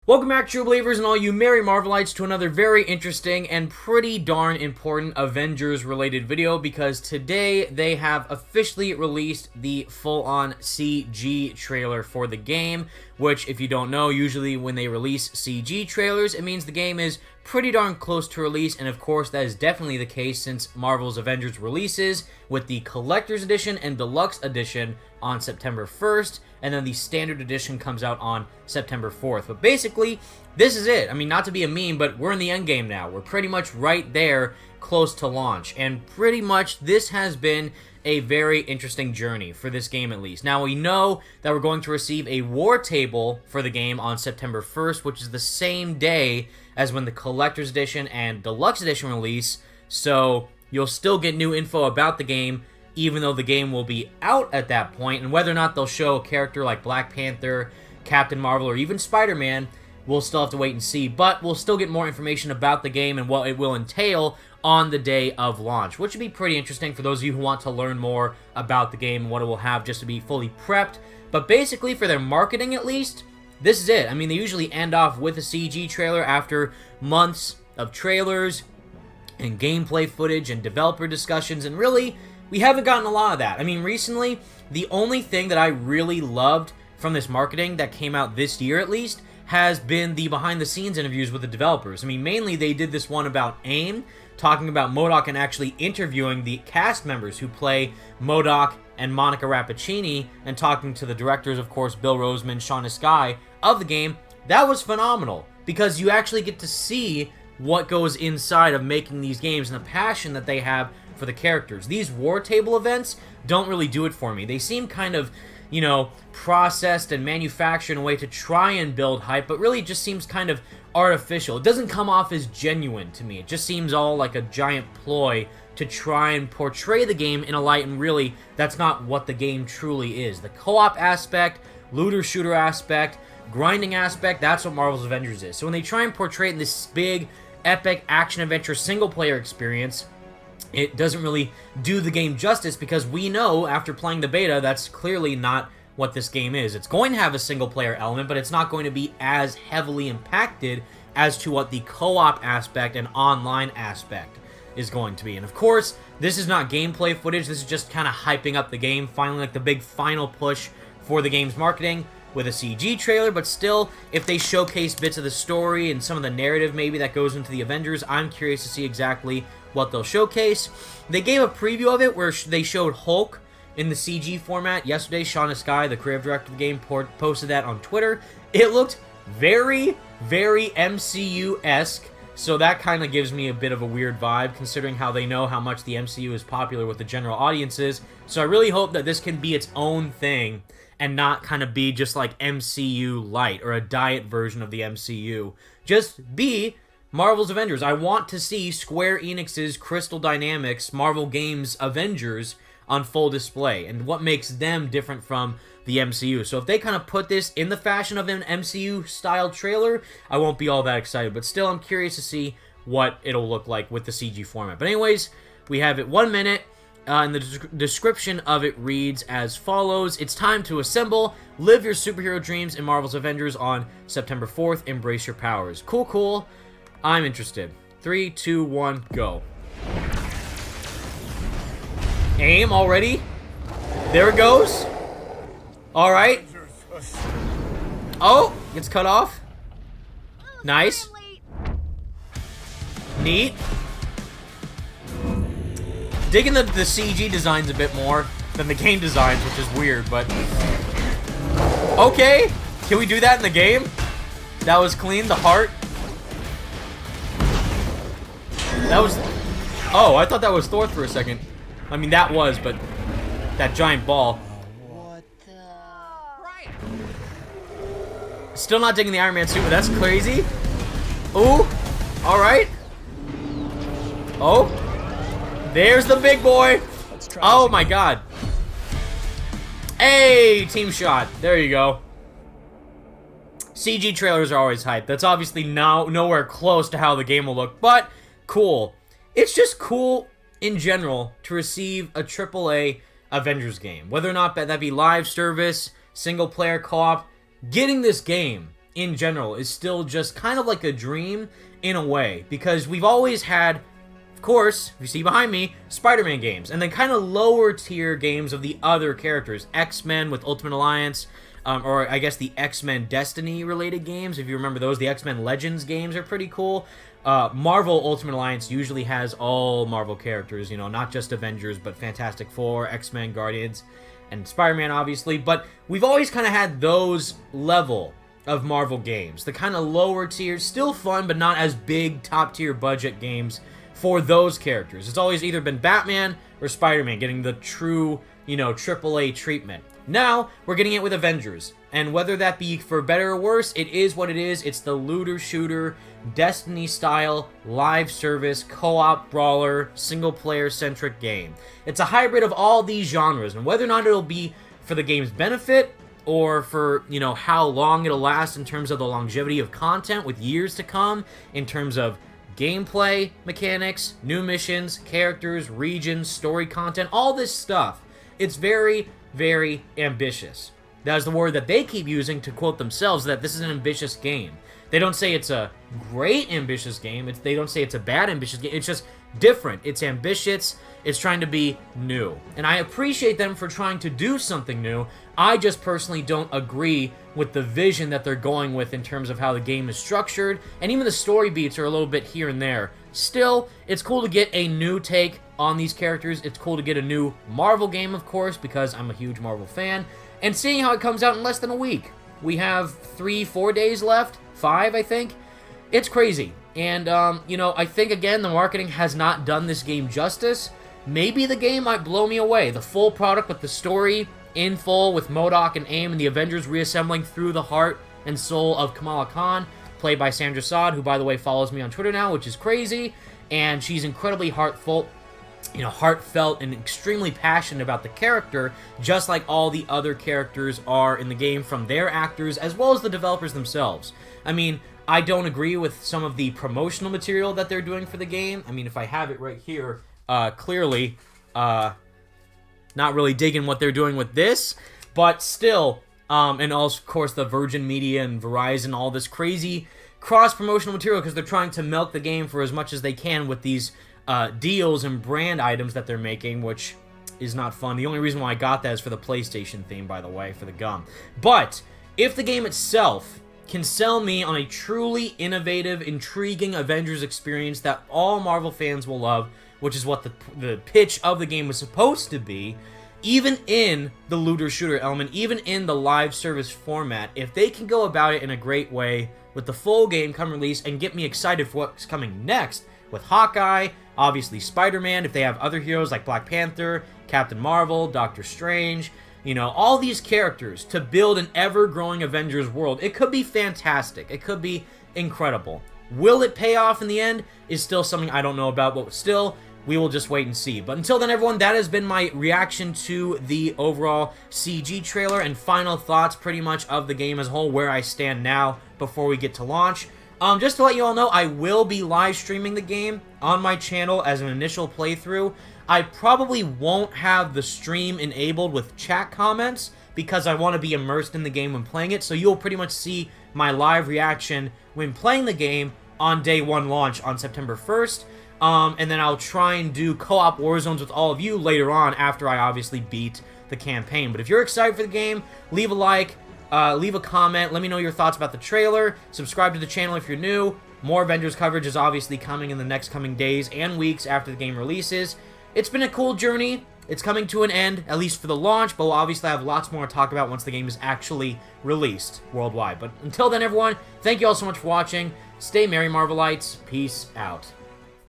Welcome back, true believers and all you merry Marvelites, to another very interesting and pretty darn important Avengers-related video, because today they have officially released the full-on CG trailer for the game, which, if you don't know, usually when they release CG trailers, it means the game is pretty darn close to release, and of course that is definitely the case since Marvel's Avengers releases with the Collector's Edition and Deluxe Edition on September 1st, and then the Standard Edition comes out on September 4th. But basically, this is it. I mean, not to be a meme, but we're in the end game now. We're pretty much right there, close to launch, and pretty much this has been a very interesting journey for this game, at least. Now, we know that we're going to receive a war table for the game on September 1st, which is the same day as when the Collector's Edition and Deluxe Edition release, so you'll still get new info about the game, even though the game will be out at that point, and whether or not they'll show a character like Black Panther, Captain Marvel, or even Spider-Man, we'll still have to wait and see, but we'll still get more information about the game and what it will entail on the day of launch, which would be pretty interesting for those of you who want to learn more about the game and what it will have just to be fully prepped. But basically, for their marketing at least, this is it. I mean, they usually end off with a CG trailer after months of trailers and gameplay footage and developer discussions, and really, we haven't gotten a lot of that. I mean, recently, the only thing that I really loved from this marketing that came out this year at least has been the behind-the-scenes interviews with the developers. I mean, mainly they did this one about AIM, talking about MODOK and actually interviewing the cast members who play MODOK and Monica Rappaccini, and talking to the directors, of course, Bill Roseman, Sean Askai, of the game. That was phenomenal, because you actually get to see what goes inside of making these games and the passion that they have for the characters. These war table events don't really do it for me. They seem kind of, you know, processed and manufactured in a way to try and build hype, but really it just seems kind of artificial. It doesn't come off as genuine to me. It just seems all like a giant ploy to try and portray the game in a light, and really, that's not what the game truly is. The co-op aspect, looter-shooter aspect, grinding aspect, that's what Marvel's Avengers is. So when they try and portray it in this big, epic, action-adventure single-player experience, it doesn't really do the game justice, because we know, after playing the beta, that's clearly not what this game is. It's going to have a single-player element, but it's not going to be as heavily impacted as to what the co-op aspect and online aspect is going to be. And of course, this is not gameplay footage. This is just kind of hyping up the game, finally, like the big final push for the game's marketing with a CG trailer. But still, if they showcase bits of the story and some of the narrative maybe that goes into the Avengers, I'm curious to see exactly what they'll showcase. They gave a preview of it where they showed Hulk in the CG format yesterday. Sean Askai, the creative director of the game, posted that on Twitter. It looked very, very MCU-esque, so that kind of gives me a bit of a weird vibe, considering how they know how much the MCU is popular with the general audiences. So I really hope that this can be its own thing and not kind of be just like MCU light or a diet version of the MCU. Just be Marvel's Avengers. I want to see Square Enix's Crystal Dynamics Marvel Games Avengers on full display, and what makes them different from the MCU. So if they kind of put this in the fashion of an MCU-style trailer, I won't be all that excited, but still I'm curious to see what it'll look like with the CG format. But anyways, we have it 1 minute, and the description of it reads as follows: it's time to assemble, live your superhero dreams in Marvel's Avengers on September 4th, embrace your powers. Cool, cool. I'm interested. 3, 2, 1, go. Aim already? There it goes. Alright. Oh, gets cut off. Nice. Neat. Digging the CG designs a bit more than the game designs, which is weird, but okay. Can we do that in the game? That was clean. The heart. That was... oh, I thought that was Thor for a second. I mean, that was, but that giant ball. What the... Still not digging the Iron Man suit, but that's crazy. Ooh. Alright. Oh. There's the big boy. Oh my god. Hey, team shot. There you go. CG trailers are always hype. That's obviously nowhere close to how the game will look, but cool. It's just cool in general to receive a AAA Avengers game. Whether or not that be live service, single player co-op, getting this game in general is still just kind of like a dream in a way, because we've always had, of course, if you see behind me, Spider-Man games, and then kind of lower tier games of the other characters. X-Men with Ultimate Alliance, or I guess the X-Men Destiny related games, if you remember those. The X-Men Legends games are pretty cool. Marvel Ultimate Alliance usually has all Marvel characters, you know, not just Avengers, but Fantastic Four, X-Men, Guardians, and Spider-Man, obviously. But we've always kind of had those level of Marvel games. The kind of lower tiers, still fun, but not as big top-tier budget games for those characters. It's always either been Batman or Spider-Man getting the true, you know, AAA treatment. Now, we're getting it with Avengers, and whether that be for better or worse, it is what it is. It's the looter-shooter, Destiny-style, live service, co-op brawler, single-player-centric game. It's a hybrid of all these genres, and whether or not it'll be for the game's benefit, or for, you know, how long it'll last in terms of the longevity of content with years to come, in terms of gameplay mechanics, new missions, characters, regions, story content, all this stuff. It's very, very ambitious. That is the word that they keep using to quote themselves, that this is an ambitious game. They don't say it's a great ambitious game. They don't say it's a bad ambitious game. It's just different. It's ambitious. It's trying to be new. And I appreciate them for trying to do something new. I just personally don't agree with the vision that they're going with in terms of how the game is structured. And even the story beats are a little bit here and there. Still, it's cool to get a new take on these characters. It's cool to get a new Marvel game, of course, because I'm a huge Marvel fan. And seeing how it comes out in less than a week. We have 3-4 days left. 5, I think. It's crazy. And, you know, I think, again, the marketing has not done this game justice. Maybe the game might blow me away. The full product with the story in full, with MODOK and AIM and the Avengers reassembling through the heart and soul of Kamala Khan, played by Sandra Saad, who, by the way, follows me on Twitter now, which is crazy. And she's incredibly heartfelt, and extremely passionate about the character, just like all the other characters are in the game, from their actors as well as the developers themselves. I mean, I don't agree with some of the promotional material that they're doing for the game. I mean, if I have it right here, clearly, not really digging what they're doing with this, but still, and also, of course, the Virgin Media and Verizon, all this crazy cross-promotional material, because they're trying to milk the game for as much as they can with these deals and brand items that they're making, which is not fun. The only reason why I got that is for the PlayStation theme, by the way, for the gum. But if the game itself can sell me on a truly innovative, intriguing Avengers experience that all Marvel fans will love, which is what the pitch of the game was supposed to be, even in the looter-shooter element, even in the live service format, if they can go about it in a great way with the full game come release and get me excited for what's coming next with Hawkeye, obviously Spider-Man, if they have other heroes like Black Panther, Captain Marvel, Doctor Strange, you know, all these characters to build an ever-growing Avengers world, it could be fantastic. It could be incredible. Will it pay off in the end is still something I don't know about, but still, we will just wait and see. But until then, everyone, that has been my reaction to the overall CG trailer and final thoughts pretty much of the game as a whole, where I stand now before we get to launch. Just to let you all know, I will be live streaming the game on my channel as an initial playthrough. I probably won't have the stream enabled with chat comments because I want to be immersed in the game when playing it, so you'll pretty much see my live reaction when playing the game on day 1 launch on September 1st. And then I'll try and do co-op Warzones with all of you later on after I obviously beat the campaign. But if you're excited for the game, leave a like, leave a comment, let me know your thoughts about the trailer, subscribe to the channel if you're new. More Avengers coverage is obviously coming in the next coming days and weeks after the game releases. It's been a cool journey. It's coming to an end, at least for the launch, but we'll obviously have lots more to talk about once the game is actually released worldwide. But until then, everyone, thank you all so much for watching. Stay merry, Marvelites. Peace out.